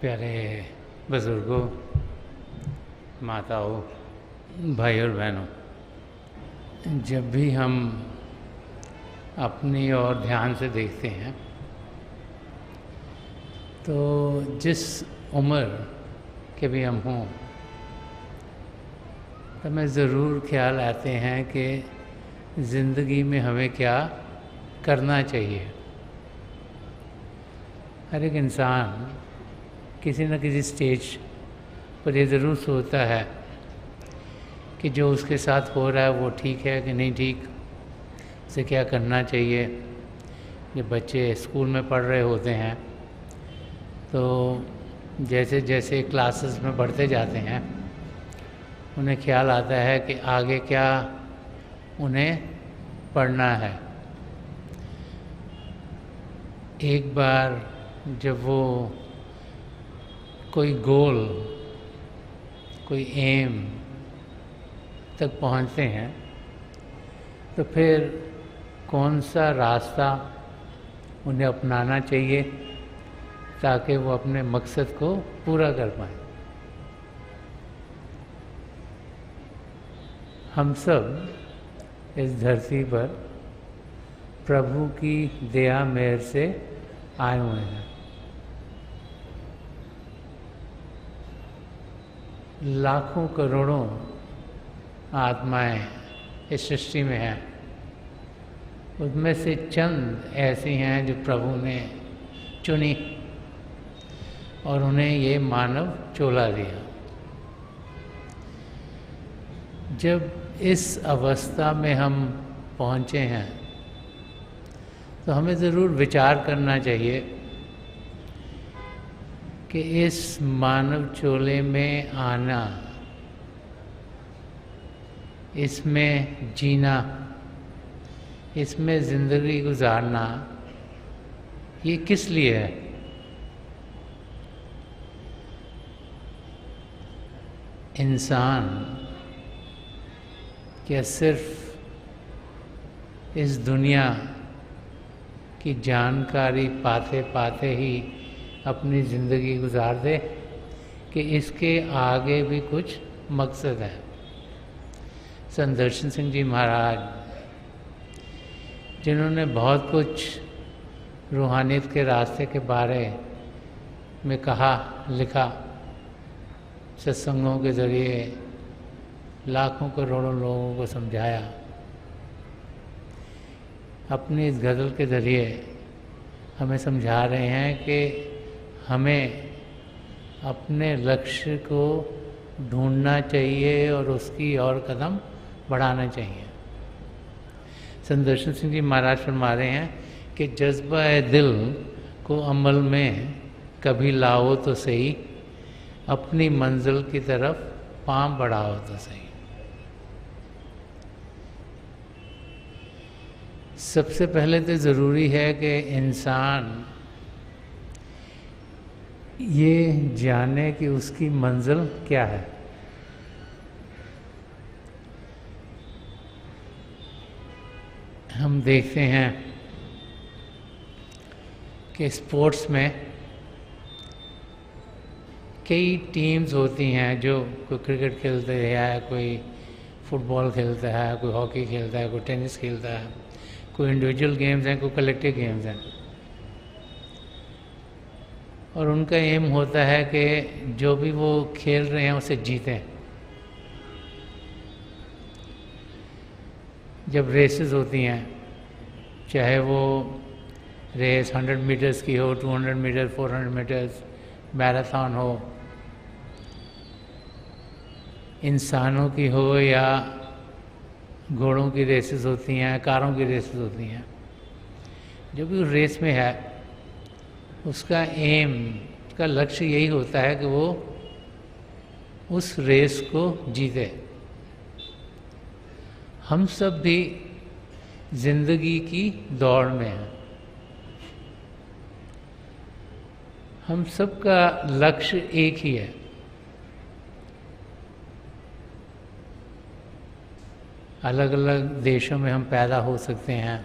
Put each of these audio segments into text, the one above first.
प्यारे बुज़ुर्गों, माताओं, भाई और बहनों, जब भी हम अपनी ओर ध्यान से देखते हैं तो जिस उम्र के भी हम हों तो हमें ज़रूर ख्याल आते हैं कि ज़िंदगी में हमें क्या करना चाहिए। हर एक इंसान किसी न किसी स्टेज पर ये ज़रूर सोचता है कि जो उसके साथ हो रहा है वो ठीक है कि नहीं ठीक, उसे क्या करना चाहिए। जब बच्चे स्कूल में पढ़ रहे होते हैं तो जैसे जैसे क्लासेस में बढ़ते जाते हैं उन्हें ख्याल आता है कि आगे क्या उन्हें पढ़ना है। एक बार जब वो कोई गोल, कोई एम तक पहुंचते हैं तो फिर कौन सा रास्ता उन्हें अपनाना चाहिए ताकि वो अपने मकसद को पूरा कर पाएँ। हम सब इस धरती पर प्रभु की दया मेहर से आए हुए हैं। लाखों करोड़ों आत्माएं इस सृष्टि में हैं, उनमें से चंद ऐसी हैं जो प्रभु ने चुनी और उन्हें ये मानव चोला दिया। जब इस अवस्था में हम पहुँचे हैं तो हमें ज़रूर विचार करना चाहिए कि इस मानव चोले में आना, इसमें जीना, इसमें ज़िंदगी गुजारना ये किस लिए है। इंसान क्या सिर्फ इस दुनिया की जानकारी पाते पाते ही अपनी ज़िंदगी गुजार दे कि इसके आगे भी कुछ मकसद है। संत दर्शन सिंह जी महाराज, जिन्होंने बहुत कुछ रूहानियत के रास्ते के बारे में कहा, लिखा, सत्संगों के ज़रिए लाखों करोड़ों लोगों को समझाया, अपनी इस गज़ल के ज़रिए हमें समझा रहे हैं कि हमें अपने लक्ष्य को ढूंढना चाहिए और उसकी ओर कदम बढ़ाना चाहिए। संत दर्शन सिंह जी महाराज फरमा रहे हैं कि जज्बा है दिल को अमल में कभी लाओ तो सही, अपनी मंजिल की तरफ पांव बढ़ाओ तो सही। सबसे पहले तो ज़रूरी है कि इंसान ये जाने कि उसकी मंजिल क्या है। हम देखते हैं कि स्पोर्ट्स में कई टीम्स होती हैं, जो कोई क्रिकेट खेलते है, कोई फुटबॉल खेलता है, कोई हॉकी खेलता है, कोई टेनिस खेलता है, कोई इंडिविजुअल गेम्स हैं, कोई कलेक्टिव गेम्स हैं। और उनका एम होता है कि जो भी वो खेल रहे हैं उसे जीतें। जब रेसेस होती हैं, चाहे वो रेस 100 मीटर्स की हो, 200 मीटर, 400 मीटर्स, मैराथन हो, इंसानों की हो या घोड़ों की रेसेस होती हैं, कारों की रेसेस होती हैं, जो भी रेस में है उसका एम, उसका लक्ष्य यही होता है कि वो उस रेस को जीते। हम सब भी जिंदगी की दौड़ में हैं। हम सबका लक्ष्य एक ही है। अलग अलग देशों में हम पैदा हो सकते हैं,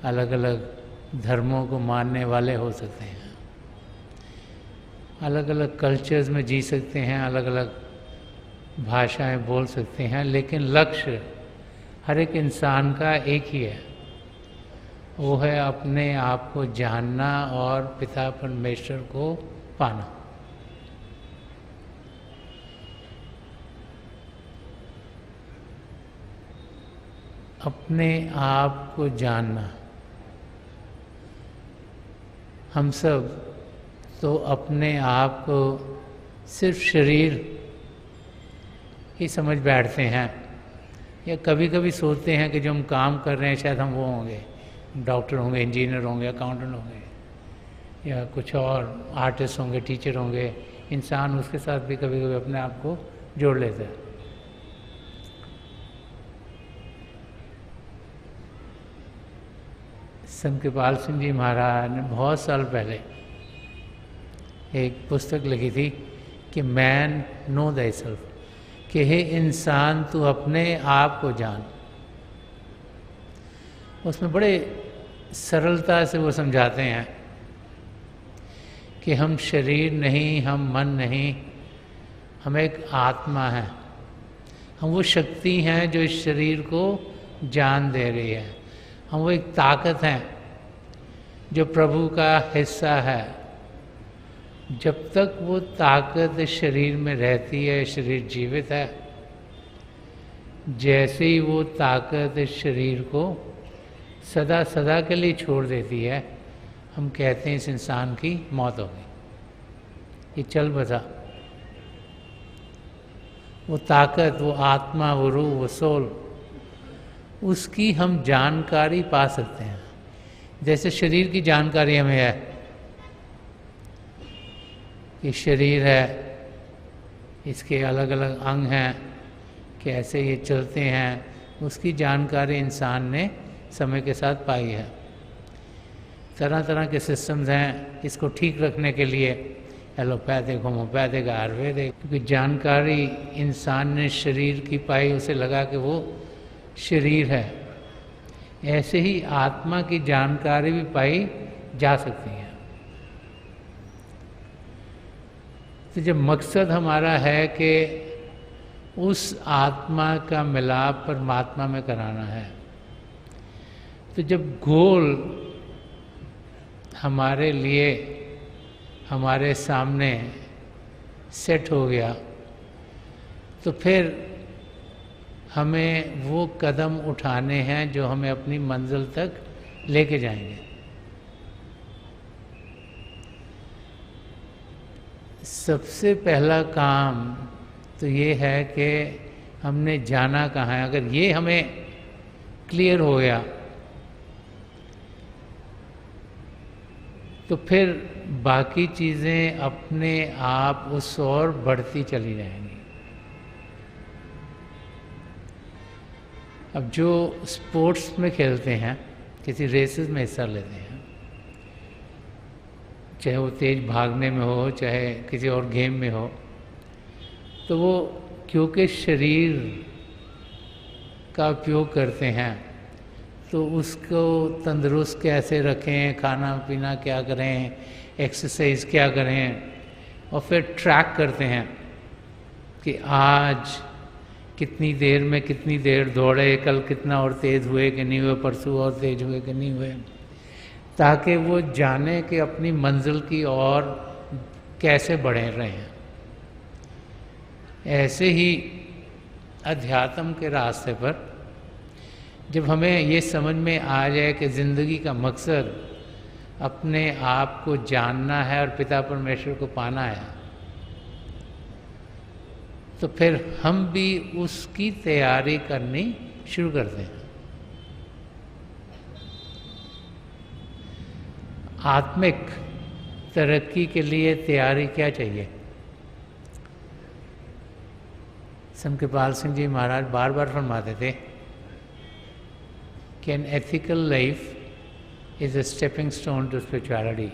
अलग अलग धर्मों को मानने वाले हो सकते हैं, अलग अलग कल्चर्स में जी सकते हैं, अलग अलग भाषाएं बोल सकते हैं, लेकिन लक्ष्य हर एक इंसान का एक ही है, वो है अपने आप को जानना और पिता परमेश्वर को पाना। अपने आप को जानना। हम सब तो अपने आप को सिर्फ शरीर ही समझ बैठते हैं, या कभी कभी सोचते हैं कि जो हम काम कर रहे हैं शायद हम वो होंगे, डॉक्टर होंगे, इंजीनियर होंगे, अकाउंटेंट होंगे, या कुछ और आर्टिस्ट होंगे, टीचर होंगे। इंसान उसके साथ भी कभी कभी अपने आप को जोड़ लेता है। संत कृपाल सिंह जी महाराज ने बहुत साल पहले एक पुस्तक लिखी थी कि मैन नो दै सेल्फ, कि हे इंसान तू अपने आप को जान। उसमें बड़े सरलता से वो समझाते हैं कि हम शरीर नहीं, हम मन नहीं, हम एक आत्मा है। हम वो शक्ति हैं जो इस शरीर को जान दे रही है। हम वो एक ताकत हैं जो प्रभु का हिस्सा है। जब तक वो ताकत शरीर में रहती है, शरीर जीवित है। जैसे ही वो ताकत शरीर को सदा सदा के लिए छोड़ देती है, हम कहते हैं इस इंसान की मौत हो गई, ये चल बसा। वो ताकत, वो आत्मा, वो रूह, वो सोल, उसकी हम जानकारी पा सकते हैं। जैसे शरीर की जानकारी हमें है कि शरीर है, इसके अलग अलग अंग हैं, कैसे ये चलते हैं, उसकी जानकारी इंसान ने समय के साथ पाई है। तरह तरह के सिस्टम्स हैं इसको ठीक रखने के लिए, एलोपैथिक, होम्योपैथिक, आयुर्वेदिक, क्योंकि जानकारी इंसान ने शरीर की पाई, उसे लगा कि वो शरीर है। ऐसे ही आत्मा की जानकारी भी पाई जा सकती है। तो जब मकसद हमारा है कि उस आत्मा का मिलाप परमात्मा में कराना है, तो जब गोल हमारे लिए हमारे सामने सेट हो गया, तो फिर हमें वो कदम उठाने हैं जो हमें अपनी मंजिल तक लेके जाएंगे। सबसे पहला काम तो ये है कि हमने जाना कहाँ है। अगर ये हमें क्लियर हो गया तो फिर बाकी चीज़ें अपने आप उस ओर बढ़ती चली जाएंगी। अब जो स्पोर्ट्स में खेलते हैं, किसी रेसेस में हिस्सा लेते हैं, चाहे वो तेज भागने में हो, चाहे किसी और गेम में हो, तो वो क्योंकि शरीर का उपयोग करते हैं, तो उसको तंदुरुस्त कैसे रखें, खाना पीना क्या करें, एक्सरसाइज क्या करें, और फिर ट्रैक करते हैं कि आज कितनी देर में कितनी देर दौड़े, कल कितना और तेज़ हुए कि नहीं हुए, परसों और तेज हुए कि नहीं हुए, ताकि वो जाने कि अपनी मंजिल की ओर कैसे बढ़े रहे हैं। ऐसे ही अध्यात्म के रास्ते पर जब हमें ये समझ में आ जाए कि ज़िंदगी का मकसद अपने आप को जानना है और पिता परमेश्वर को पाना है, तो फिर हम भी उसकी तैयारी करनी शुरू करते हैं। आत्मिक तरक्की के लिए तैयारी क्या चाहिए? संत कृपाल सिंह जी महाराज बार बार फरमाते थे कि an ethical life is a stepping stone to spirituality,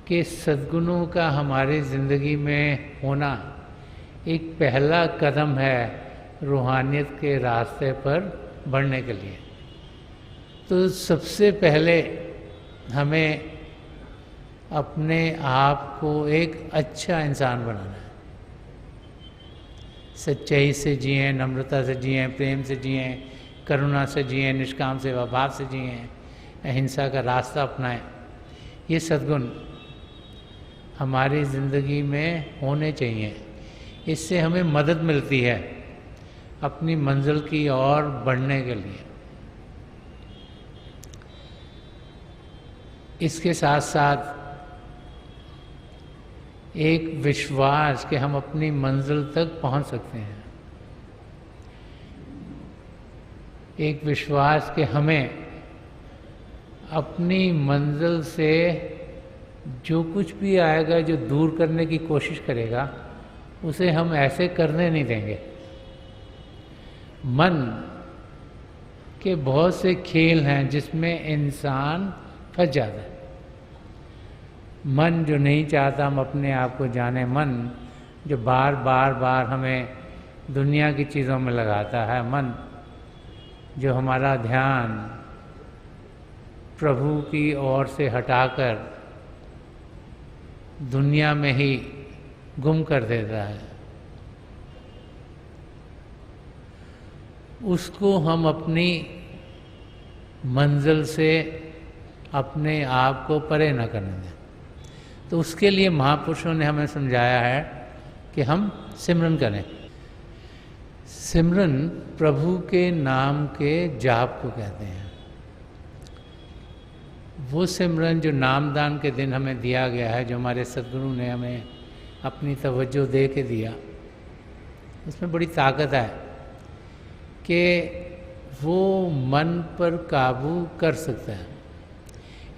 कि सद्गुणों का हमारी ज़िंदगी में होना एक पहला कदम है रूहानियत के रास्ते पर बढ़ने के लिए। तो सबसे पहले हमें अपने आप को एक अच्छा इंसान बनाना है। सच्चाई से जिएं, नम्रता से जिएं, प्रेम से जिएं, करुणा से जिएं, निष्काम सेवा भाव से जिएं, अहिंसा का रास्ता अपनाएं। ये सद्गुण हमारी ज़िंदगी में होने चाहिए। इससे हमें मदद मिलती है अपनी मंजिल की ओर बढ़ने के लिए। इसके साथ साथ एक विश्वास कि हम अपनी मंजिल तक पहुंच सकते हैं, एक विश्वास कि हमें अपनी मंजिल से जो कुछ भी आएगा, जो दूर करने की कोशिश करेगा, उसे हम ऐसे करने नहीं देंगे। मन के बहुत से खेल हैं जिसमें इंसान फंस जाता है। मन जो नहीं चाहता हम अपने आप को जाने, मन जो बार बार हमें दुनिया की चीज़ों में लगाता है, मन जो हमारा ध्यान प्रभु की ओर से हटाकर दुनिया में ही गुम कर देता है, उसको हम अपनी मंजिल से अपने आप को परे न करने दें। तो उसके लिए महापुरुषों ने हमें समझाया है कि हम सिमरन करें। सिमरन प्रभु के नाम के जाप को कहते हैं। वो सिमरन जो नामदान के दिन हमें दिया गया है, जो हमारे सद्गुरु ने हमें अपनी तवज्जो दे के दिया, उसमें बड़ी ताकत है कि वो मन पर काबू कर सकता है।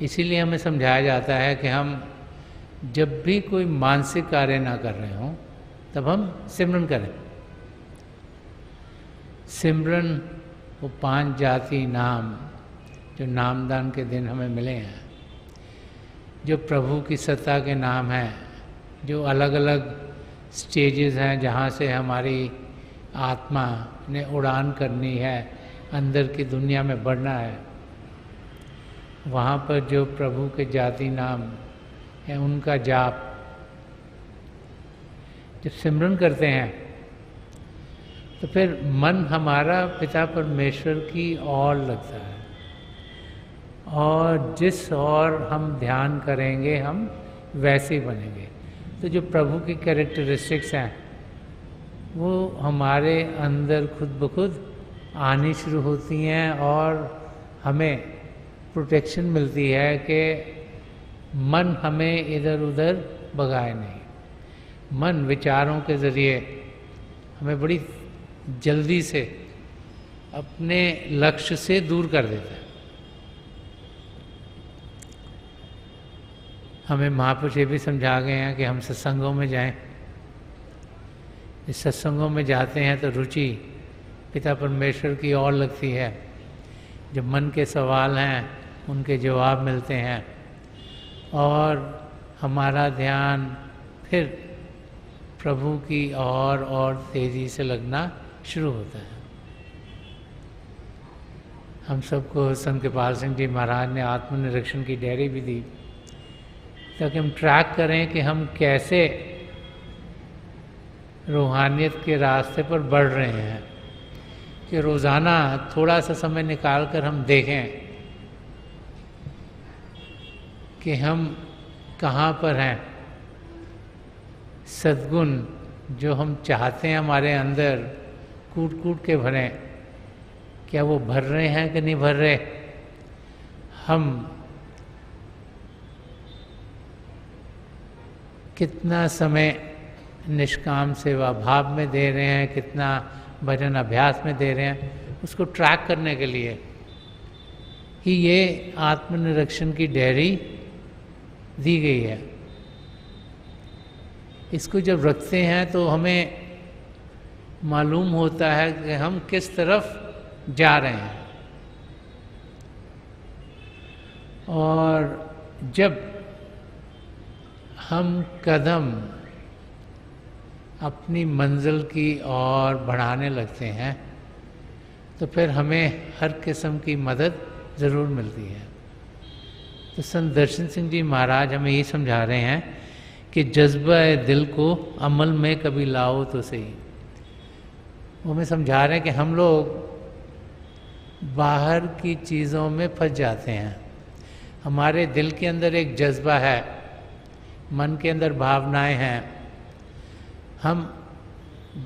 इसीलिए हमें समझाया जाता है कि हम जब भी कोई मानसिक कार्य ना कर रहे हों तब हम सिमरन करें। सिमरन वो 5 जाति नाम जो नामदान के दिन हमें मिले हैं, जो प्रभु की सत्ता के नाम हैं, जो अलग अलग स्टेजेस हैं जहाँ से हमारी आत्मा ने उड़ान करनी है, अंदर की दुनिया में बढ़ना है, वहाँ पर जो प्रभु के जाति नाम है उनका जाप जब सिमरन करते हैं तो फिर मन हमारा पिता परमेश्वर की ओर लगता है, और जिस ओर हम ध्यान करेंगे हम वैसे ही बनेंगे। तो जो प्रभु की कैरेक्टरिस्टिक्स हैं वो हमारे अंदर खुद ब खुद आनी शुरू होती हैं, और हमें प्रोटेक्शन मिलती है कि मन हमें इधर उधर भगाए नहीं। मन विचारों के ज़रिए हमें बड़ी जल्दी से अपने लक्ष्य से दूर कर देता है। हमें महापुरुष ये भी समझा गए हैं कि हम सत्संगों में जाएं। इस सत्संगों में जाते हैं तो रुचि पिता परमेश्वर की ओर लगती है। जो मन के सवाल हैं उनके जवाब मिलते हैं, और हमारा ध्यान फिर प्रभु की ओर और तेज़ी से लगना शुरू होता है। हम सबको संत कृपाल सिंह जी महाराज ने आत्मनिरीक्षण की डायरी भी दी ताकि हम ट्रैक करें कि हम कैसे रूहानियत के रास्ते पर बढ़ रहे हैं, कि रोज़ाना थोड़ा सा समय निकाल कर हम देखें कि हम कहाँ पर हैं। सद्गुण जो हम चाहते हैं हमारे अंदर कूट कूट के भरें, क्या वो भर रहे हैं कि नहीं भर रहे। हम कितना समय निष्काम सेवा भाव में दे रहे हैं, कितना भजन अभ्यास में दे रहे हैं, उसको ट्रैक करने के लिए ही ये आत्मनिरीक्षण की डायरी दी गई है। इसको जब रखते हैं तो हमें मालूम होता है कि हम किस तरफ जा रहे हैं, और जब हम कदम अपनी मंजिल की ओर बढ़ाने लगते हैं तो फिर हमें हर किस्म की मदद ज़रूर मिलती है। तो संत दर्शन सिंह जी महाराज हमें ये समझा रहे हैं कि जज्बा दिल को अमल में कभी लाओ तो सही। वो हमें समझा रहे हैं कि हम लोग बाहर की चीज़ों में फंस जाते हैं। हमारे दिल के अंदर एक जज्बा है, मन के अंदर भावनाएं हैं। हम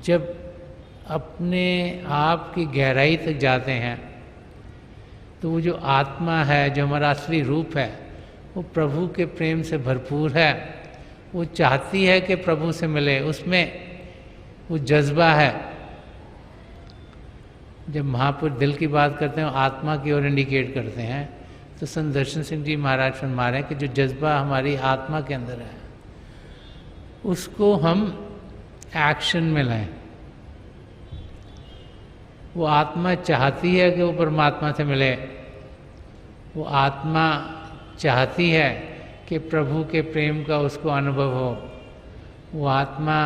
जब अपने आप की गहराई तक जाते हैं तो वो जो आत्मा है, जो हमारा असली रूप है, वो प्रभु के प्रेम से भरपूर है। वो चाहती है कि प्रभु से मिले, उसमें वो जज्बा है। जब महापुरुष दिल की बात करते हैं, आत्मा की ओर इंडिकेट करते हैं, तो संत दर्शन सिंह जी महाराज फरमा रहे हैं कि जो जज्बा हमारी आत्मा के अंदर है, उसको हम एक्शन में लाएं। वो आत्मा चाहती है कि वो परमात्मा से मिले। वो आत्मा चाहती है कि प्रभु के प्रेम का उसको अनुभव हो। वो आत्मा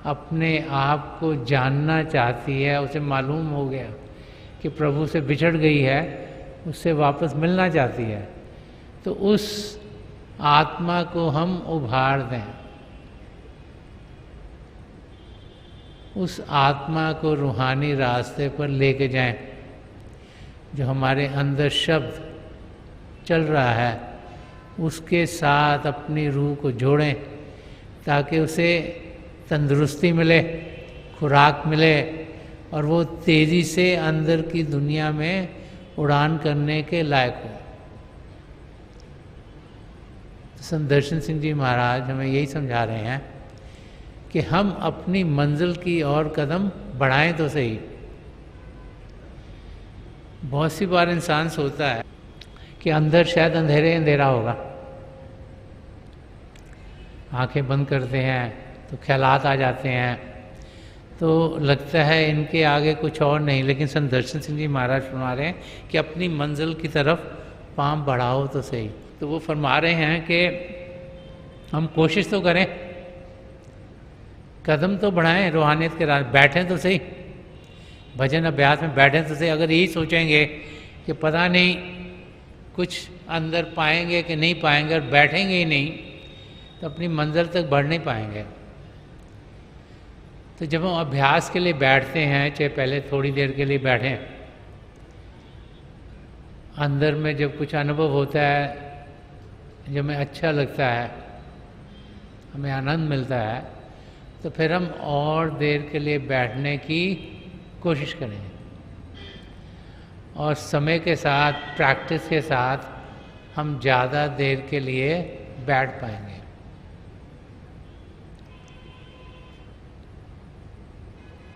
अपने आप को जानना चाहती है। उसे मालूम हो गया कि प्रभु से बिछड़ गई है, उससे वापस मिलना चाहती है। तो उस आत्मा को हम उभार दें, उस आत्मा को रूहानी रास्ते पर लेके जाएं। जो हमारे अंदर शब्द चल रहा है, उसके साथ अपनी रूह को जोड़ें ताकि उसे तंदुरुस्ती मिले, खुराक मिले और वो तेज़ी से अंदर की दुनिया में उड़ान करने के लायक हो। तो संत दर्शन सिंह जी महाराज हमें यही समझा रहे हैं कि हम अपनी मंजिल की ओर कदम बढ़ाएं तो सही। बहुत सी बार इंसान सोचता है कि अंदर शायद अंधेरे अंधेरा होगा। आंखें बंद करते हैं तो ख्यालात आ जाते हैं, तो लगता है इनके आगे कुछ और नहीं। लेकिन संत दर्शन सिंह जी महाराज फरमा रहे हैं कि अपनी मंजिल की तरफ पांव बढ़ाओ तो सही। तो वो फरमा रहे हैं कि हम कोशिश तो करें, कदम तो बढ़ाएं रूहानियत के राह, बैठें तो सही, भजन अभ्यास में बैठें तो सही। अगर यही सोचेंगे कि पता नहीं कुछ अंदर पाएंगे कि नहीं पाएंगे और बैठेंगे ही नहीं, तो अपनी मंजिल तक बढ़ नहीं पाएंगे। तो जब हम अभ्यास के लिए बैठते हैं, चाहे पहले थोड़ी देर के लिए बैठें, अंदर में जब कुछ अनुभव होता है, जब हमें अच्छा लगता है, हमें आनंद मिलता है, तो फिर हम और देर के लिए बैठने की कोशिश करें। और समय के साथ, प्रैक्टिस के साथ हम ज़्यादा देर के लिए बैठ पाएंगे।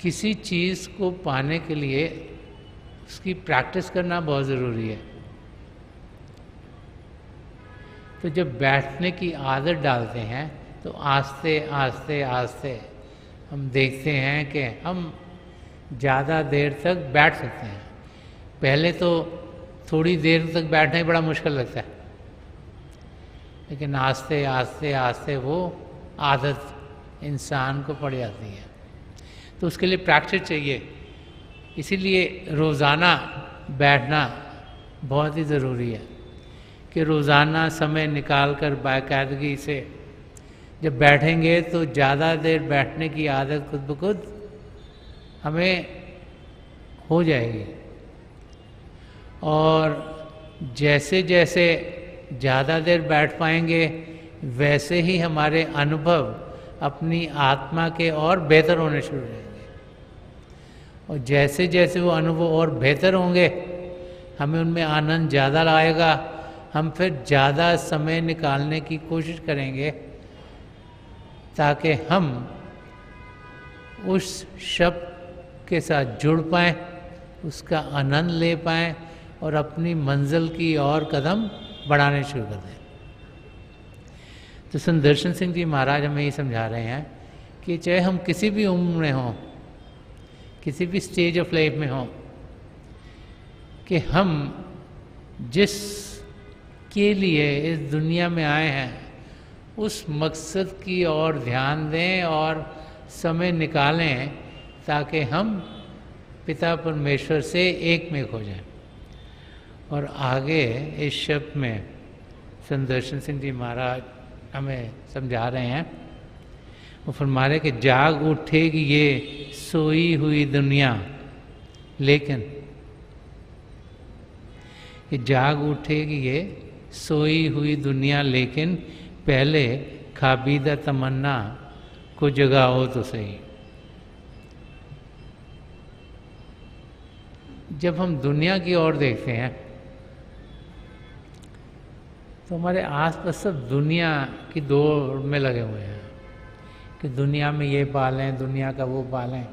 किसी चीज़ को पाने के लिए उसकी प्रैक्टिस करना बहुत ज़रूरी है। तो जब बैठने की आदत डालते हैं तो आस्ते आस्ते आस्ते हम देखते हैं कि हम ज़्यादा देर तक बैठ सकते हैं। पहले तो थोड़ी देर तक बैठना ही बड़ा मुश्किल लगता है, लेकिन आस्ते आस्ते आस्ते वो आदत इंसान को पड़ जाती है। तो उसके लिए प्रैक्टिस चाहिए। इसीलिए रोज़ाना बैठना बहुत ही ज़रूरी है कि रोज़ाना समय निकाल कर बाकायदगी से जब बैठेंगे तो ज़्यादा देर बैठने की आदत खुद ब खुद हमें हो जाएगी। और जैसे जैसे ज़्यादा देर बैठ पाएंगे, वैसे ही हमारे अनुभव अपनी आत्मा के और बेहतर होने शुरू हो जाएंगे। और जैसे जैसे वो अनुभव और बेहतर होंगे, हमें उनमें आनंद ज़्यादा आएगा। हम फिर ज़्यादा समय निकालने की कोशिश करेंगे ताकि हम उस शब्द के साथ जुड़ पाएँ, उसका आनंद ले पाएँ और अपनी मंजिल की ओर कदम बढ़ाने शुरू कर दें। तो संत दर्शन सिंह जी महाराज हमें ये समझा रहे हैं कि चाहे हम किसी भी उम्र में हों, किसी भी स्टेज ऑफ लाइफ में हों, कि हम जिस के लिए इस दुनिया में आए हैं उस मकसद की ओर ध्यान दें और समय निकालें ताकि हम पिता परमेश्वर से एक में हो जाएं। और आगे इस शब्द में संदर्शन सिंह जी महाराज हमें समझा रहे हैं। वो फरमा रहे कि जाग उठेगी ये सोई हुई दुनिया, लेकिन कि जाग उठेगी ये सोई हुई दुनिया, लेकिन पहले खाबीदा तमन्ना को जगाओ तो सही। जब हम दुनिया की ओर देखते हैं तो हमारे आसपास सब दुनिया की दौड़ में लगे हुए हैं कि दुनिया में ये पालें, दुनिया का वो पालें।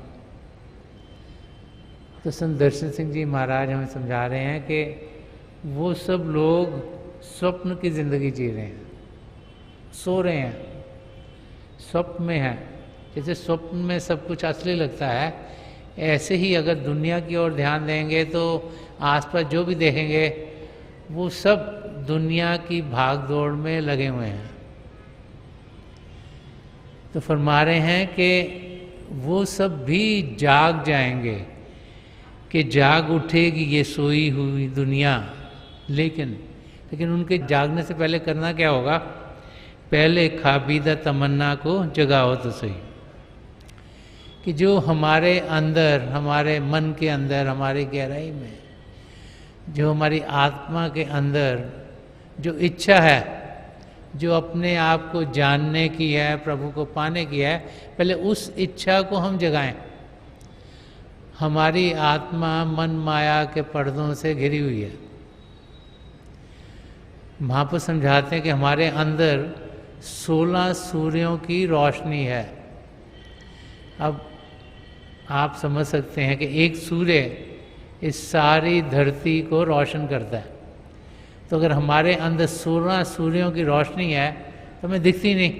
तो संत दर्शन सिंह जी महाराज हमें समझा रहे हैं कि वो सब लोग स्वप्न की ज़िंदगी जी रहे हैं, सो रहे हैं, स्वप्न में है। जैसे स्वप्न में सब कुछ असली लगता है, ऐसे ही अगर दुनिया की ओर ध्यान देंगे तो आसपास जो भी देखेंगे वो सब दुनिया की भाग दौड़ में लगे हुए हैं। तो फरमा रहे हैं कि वो सब भी जाग जाएंगे, कि जाग उठेगी ये सोई हुई दुनिया, लेकिन उनके जागने से पहले करना क्या होगा? पहले खाबीदा तमन्ना को जगाओ तो सही। कि जो हमारे अंदर, हमारे मन के अंदर, हमारी गहराई में, जो हमारी आत्मा के अंदर जो इच्छा है, जो अपने आप को जानने की है, प्रभु को पाने की है, पहले उस इच्छा को हम जगाएं। हमारी आत्मा मन माया के पर्दों से घिरी हुई है। महापुरुष समझाते हैं कि हमारे अंदर 16 सूर्यों की रोशनी है। अब आप समझ सकते हैं कि एक सूर्य इस सारी धरती को रोशन करता है। तो अगर हमारे अंदर 16 सूर्यों की रोशनी है तो हमें दिखती नहीं,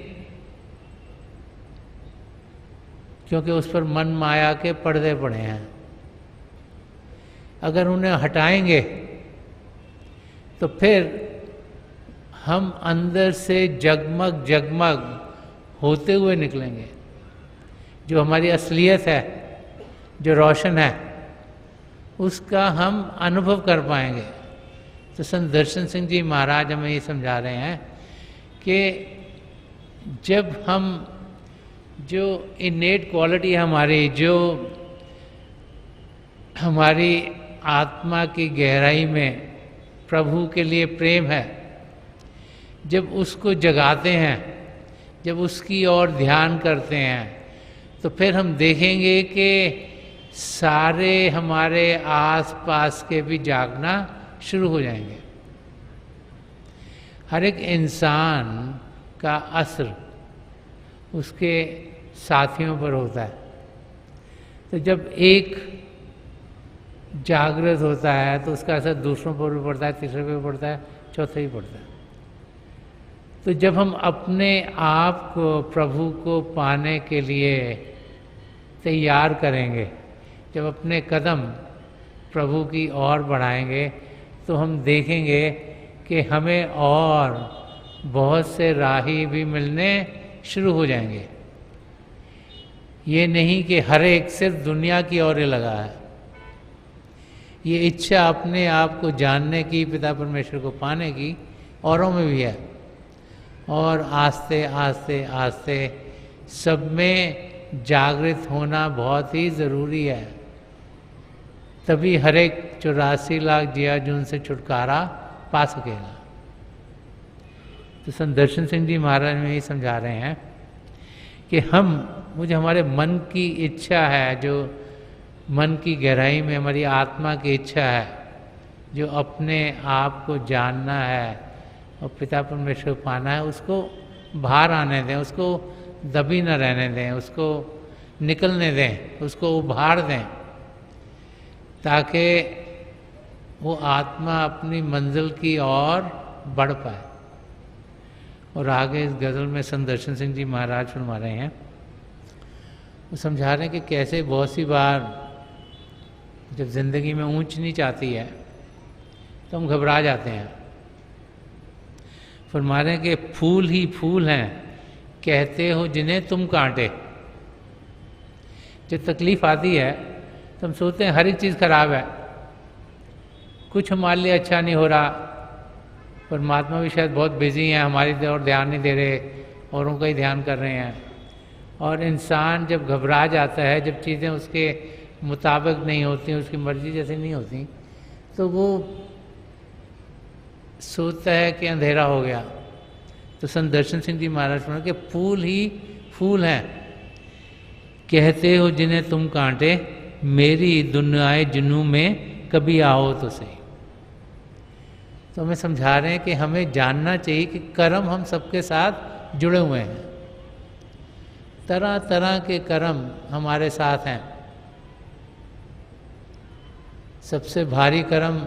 क्योंकि उस पर मन माया के पर्दे पड़े हैं। अगर उन्हें हटाएंगे तो फिर हम अंदर से जगमग जगमग होते हुए निकलेंगे। जो हमारी असलियत है, जो रोशन है, उसका हम अनुभव कर पाएंगे। तो संत दर्शन सिंह जी महाराज हमें ये समझा रहे हैं कि जब हम जो इनेट क्वालिटी है हमारी, जो हमारी आत्मा की गहराई में प्रभु के लिए प्रेम है, जब उसको जगाते हैं, जब उसकी ओर ध्यान करते हैं, तो फिर हम देखेंगे कि सारे हमारे आस पास के भी जागना शुरू हो जाएंगे। हर एक इंसान का असर उसके साथियों पर होता है। तो जब एक जागृत होता है तो उसका असर दूसरों पर भी पड़ता है, तीसरे पर भी पड़ता है, चौथे ही पड़ता है। तो जब हम अपने आप को प्रभु को पाने के लिए तैयार करेंगे, जब अपने कदम प्रभु की ओर बढ़ाएंगे, तो हम देखेंगे कि हमें और बहुत से राही भी मिलने शुरू हो जाएंगे। ये नहीं कि हर एक सिर्फ दुनिया की ओर लगा है। ये इच्छा अपने आप को जानने की, पिता परमेश्वर को पाने की औरों में भी है। और आस्ते आस्ते आस्ते सब में जागृत होना बहुत ही ज़रूरी है। तभी हर एक 84 लाख जिया जुन से छुटकारा पा सकेगा। तो संत दर्शन सिंह जी महाराज में यही समझा रहे हैं कि मुझे हमारे मन की इच्छा है, जो मन की गहराई में हमारी आत्मा की इच्छा है, जो अपने आप को जानना है और पिता परमेश्वर को पाना है, उसको बाहर आने दें, उसको दबी न रहने दें, उसको निकलने दें, उसको उभार दें, ताकि वो आत्मा अपनी मंजिल की ओर बढ़ पाए। और आगे इस गज़ल में संत दर्शन सिंह जी महाराज फरमा रहे हैं, वो समझा रहे हैं कि कैसे बहुत सी बार जब ज़िंदगी में ऊंच नीच आती है तो हम घबरा जाते हैं। फरमा रहे हैं कि फूल ही फूल हैं कहते हो जिन्हें तुम कांटे। जब तकलीफ़ आती है तो हम सोचते हैं हर एक चीज़ खराब है, कुछ हमारे लिए अच्छा नहीं हो रहा, परमात्मा भी शायद बहुत बिजी हैं, हमारी और ध्यान नहीं दे रहे, औरों का ही ध्यान कर रहे हैं। और इंसान जब घबरा जाता है, जब चीज़ें उसके मुताबिक नहीं होती, उसकी मर्जी जैसे नहीं होती, तो वो सोचता है कि अंधेरा हो गया। तो संत दर्शन सिंह जी महाराज बोले कि फूल ही फूल हैं, कहते हो जिन्हें तुम कांटे, मेरी दुनियाए जुनू में कभी आओ तो सही। तो हमें समझा रहे हैं कि हमें जानना चाहिए कि कर्म हम सबके साथ जुड़े हुए हैं, तरह तरह के कर्म हमारे साथ हैं। सबसे भारी कर्म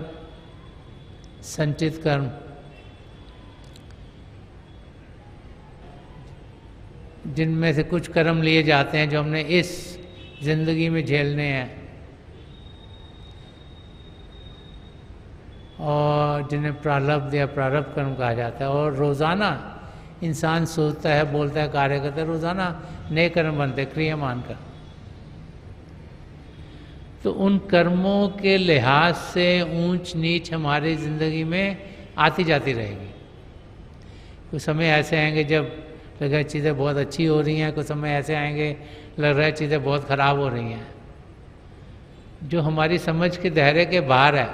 संचित कर्म, जिनमें से कुछ कर्म लिए जाते हैं जो हमने इस जिंदगी में झेलने हैं, और जिन्हें प्रारब्ध या प्रारब्ध कर्म कहा जाता है। और रोज़ाना इंसान सोचता है, बोलता है, कार्य करता है, रोज़ाना नए कर्म बनते, क्रियामान कर्म। तो उन कर्मों के लिहाज से ऊंच नीच हमारी ज़िंदगी में आती जाती रहेगी। कुछ समय ऐसे आएंगे जब लग रहा है चीज़ें बहुत अच्छी हो रही हैं, कुछ समय ऐसे आएंगे लग रहा है चीज़ें बहुत ख़राब हो रही हैं, जो हमारी समझ के दायरे के बाहर है।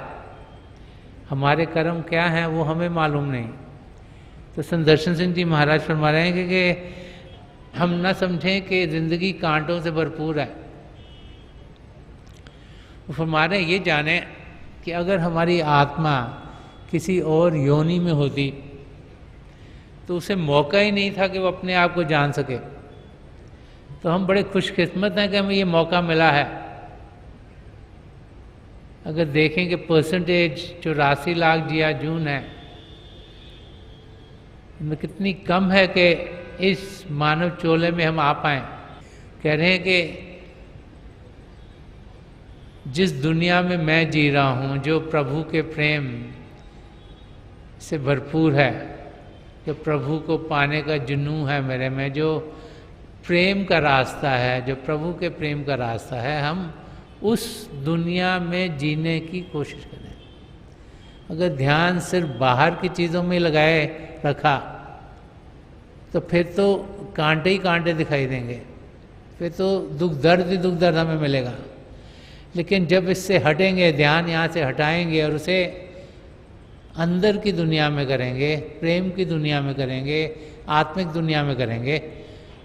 हमारे कर्म क्या हैं वो हमें मालूम नहीं। तो संत दर्शन सिंह जी महाराज फरमा रहे हैं कि हम न समझें कि ज़िंदगी कांटों से भरपूर है। वो फरमा रहे हैं ये जाने कि अगर हमारी आत्मा किसी और योनि में होती तो उसे मौका ही नहीं था कि वो अपने आप को जान सके। तो हम बड़े खुशकिस्मत हैं कि हमें ये मौका मिला है। अगर देखें कि परसेंटेज 84 लाख जिया जून है, इनमें कितनी कम है कि इस मानव चोले में हम आ पाएँ। कह रहे हैं कि जिस दुनिया में मैं जी रहा हूँ, जो प्रभु के प्रेम से भरपूर है, जो प्रभु को पाने का जुनून है मेरे में, जो प्रेम का रास्ता है, जो प्रभु के प्रेम का रास्ता है, हम उस दुनिया में जीने की कोशिश करें। अगर ध्यान सिर्फ बाहर की चीज़ों में लगाए रखा तो फिर तो कांटे ही कांटे दिखाई देंगे, फिर तो दुख दर्द हमें मिलेगा। लेकिन जब इससे हटेंगे, ध्यान यहाँ से हटाएंगे और उसे अंदर की दुनिया में करेंगे, प्रेम की दुनिया में करेंगे, आत्मिक दुनिया में करेंगे,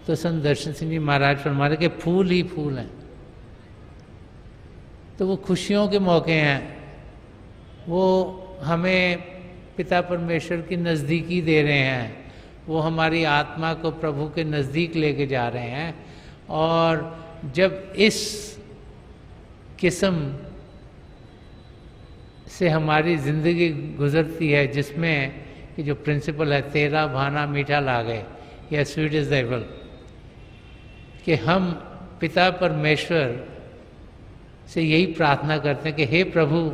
तो संत दर्शन सिंह जी महाराज फरमा रहे कि फूल ही फूल हैं। तो वो खुशियों के मौके हैं, वो हमें पिता परमेश्वर की नज़दीकी दे रहे हैं, वो हमारी आत्मा को प्रभु के नज़दीक लेके जा रहे हैं। और जब इस किस्म से हमारी ज़िंदगी गुजरती है, जिसमें कि जो प्रिंसिपल है तेरा भाना मीठा लागे या स्वीट इज़ द एवल, कि हम पिता परमेश्वर से यही प्रार्थना करते हैं कि हे प्रभु,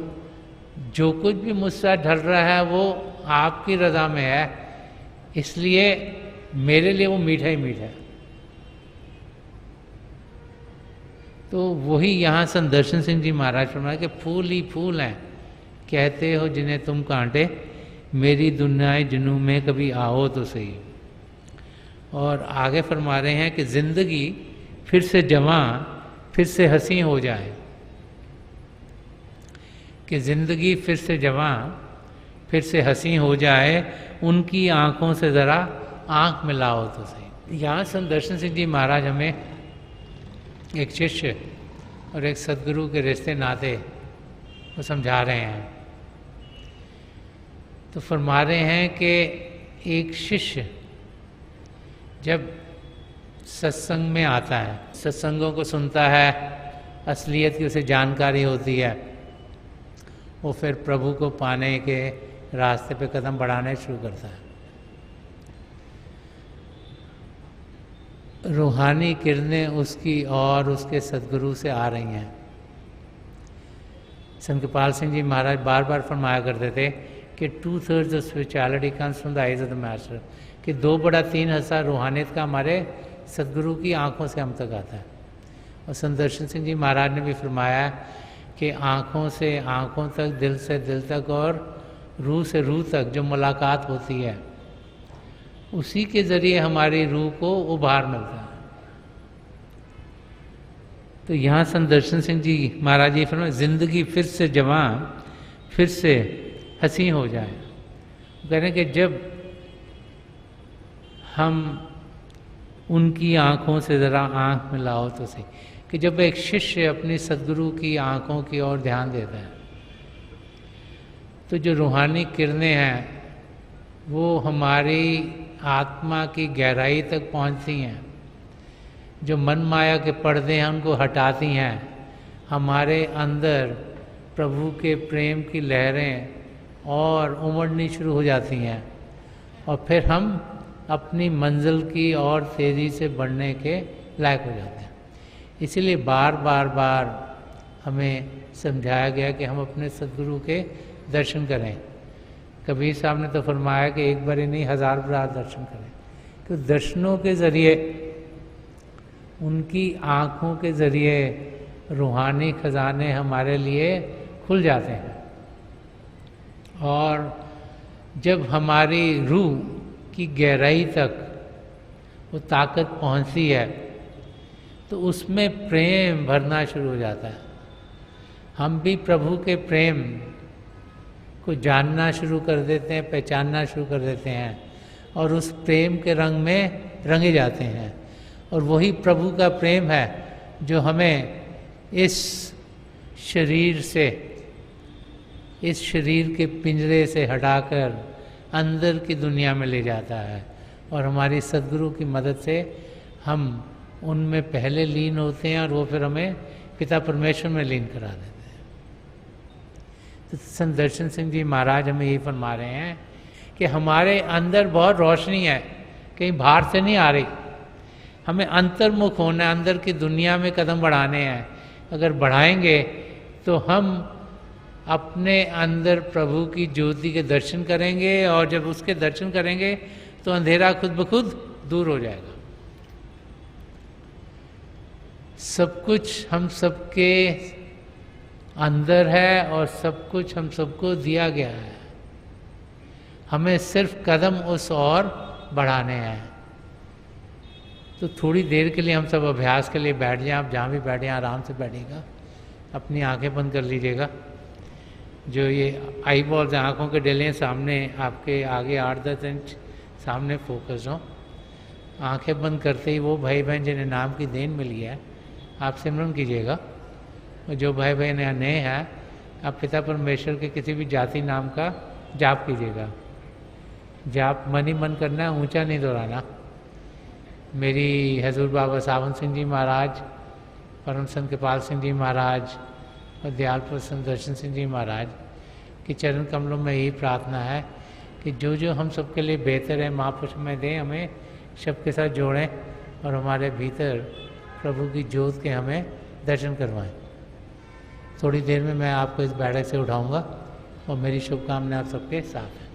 जो कुछ भी मुझसे ढल रहा है वो आपकी रज़ा में है, इसलिए मेरे लिए वो मीठा ही मीठा है। तो वही यहाँ संत दर्शन सिंह जी महाराज फरमाया कि फूल ही फूल हैं, कहते हो जिन्हें तुम कांटे, मेरी दुनियाए जुनू में कभी आओ तो सही। और आगे फरमा रहे हैं कि ज़िंदगी फिर से जवां, फिर से हंसी हो जाए, कि ज़िंदगी फिर से जवां, फिर से हंसी हो जाए, उनकी आँखों से ज़रा आँख मिलाओ तो सही। यहाँ संत दर्शन सिंह जी महाराज हमें एक शिष्य और एक सदगुरु के रिश्ते नाते को समझा रहे हैं। तो फरमा रहे हैं कि एक शिष्य जब सत्संग में आता है, सत्संगों को सुनता है, असलियत की उसे जानकारी होती है, वो फिर प्रभु को पाने के रास्ते पे कदम बढ़ाने शुरू करता है। रूहानी किरणें उसकी और उसके सदगुरु से आ रही हैं। संत कृपाल सिंह जी महाराज बार बार फरमाया करते थे कि 2/3 of spirituality comes from the eyes of the master, कि 2/3 हिस्सा रूहानियत का हमारे सदगुरु की आंखों से हम तक आता है। और संत दर्शन सिंह जी महाराज ने भी फरमाया कि आँखों से आँखों तक, दिल से दिल तक और रूह से रूह तक जो मुलाकात होती है, उसी के ज़रिए हमारी रूह को उभार मिलता है। तो यहाँ संत दर्शन सिंह जी महाराज जी फरमाए, ज़िंदगी फिर से जवां, फिर से हंसी हो जाए। कह रहे हैं कि जब हम उनकी आँखों से ज़रा आँख मिलाओ तो सही, कि जब एक शिष्य अपनी सद्गुरु की आँखों की ओर ध्यान देता है, तो जो रूहानी किरणें हैं वो हमारी आत्मा की गहराई तक पहुंचती हैं, जो मन माया के पर्दे हैं उनको हटाती हैं, हमारे अंदर प्रभु के प्रेम की लहरें और उमड़नी शुरू हो जाती हैं, और फिर हम अपनी मंजिल की और तेज़ी से बढ़ने के लायक हो जाते हैं। इसीलिए बार बार हमें समझाया गया कि हम अपने सद्गुरु के दर्शन करें। कबीर साहब ने तो फरमाया कि एक बार ही नहीं, 1000 बार दर्शन करें। तो दर्शनों के ज़रिए, उनकी आँखों के ज़रिए रूहानी खजाने हमारे लिए खुल जाते हैं, और जब हमारी रूह की गहराई तक वो ताकत पहुंचती है तो उसमें प्रेम भरना शुरू हो जाता है। हम भी प्रभु के प्रेम को जानना शुरू कर देते हैं, पहचानना शुरू कर देते हैं, और उस प्रेम के रंग में रंगे जाते हैं। और वही प्रभु का प्रेम है जो हमें इस शरीर से, इस शरीर के पिंजरे से हटाकर अंदर की दुनिया में ले जाता है, और हमारी सद्गुरु की मदद से हम उनमें पहले लीन होते हैं, और वो फिर हमें पिता परमेश्वर में लीन करा देते हैं। तो संत दर्शन सिंह जी महाराज हमें यही फरमा रहे हैं कि हमारे अंदर बहुत रोशनी है, कहीं बाहर से नहीं आ रही। हमें अंतर्मुख होना है, अंदर की दुनिया में कदम बढ़ाने हैं। अगर बढ़ाएंगे तो हम अपने अंदर प्रभु की ज्योति के दर्शन करेंगे, और जब उसके दर्शन करेंगे तो अंधेरा खुद ब खुद दूर हो जाएगा। सब कुछ हम सबके अंदर है, और सब कुछ हम सबको दिया गया है। हमें सिर्फ कदम उस ओर बढ़ाने हैं। तो थोड़ी देर के लिए हम सब अभ्यास के लिए बैठ जाएं। आप जहाँ भी बैठे हैं आराम से बैठिएगा, अपनी आंखें बंद कर लीजिएगा। जो ये आई बॉल्स हैं, आँखों के डेले सामने आपके आगे 8-10 इंच सामने फोकस हो। आंखें बंद करते ही वो भाई बहन जिन्हें नाम की देन मिली है, आप सिमरन कीजिएगा। और जो भाई बहन यहाँ नए हैं, आप पिता परमेश्वर के किसी भी जाति नाम का जाप कीजिएगा। जाप मन ही मन करना है, ऊंचा नहीं दोहराना। मेरी हजूर बाबा सावन सिंह जी महाराज, परम संत कृपाल सिंह जी महाराज और दयाल संत दर्शन सिंह जी महाराज के चरण कमलों में यही प्रार्थना है कि जो जो हम सबके लिए बेहतर है महापुरुष में दें, हमें सबके साथ जोड़ें, और हमारे भीतर प्रभु की ज्योत के हमें दर्शन करवाएं। थोड़ी देर में मैं आपको इस बैठक से उठाऊंगा, और मेरी शुभकामनाएं आप सबके साथ हैं।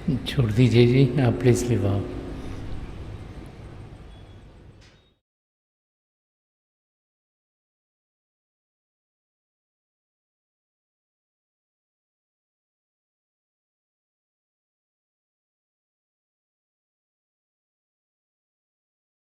छोड़ दीजिए जी, आप प्लीज़ लिवाओ।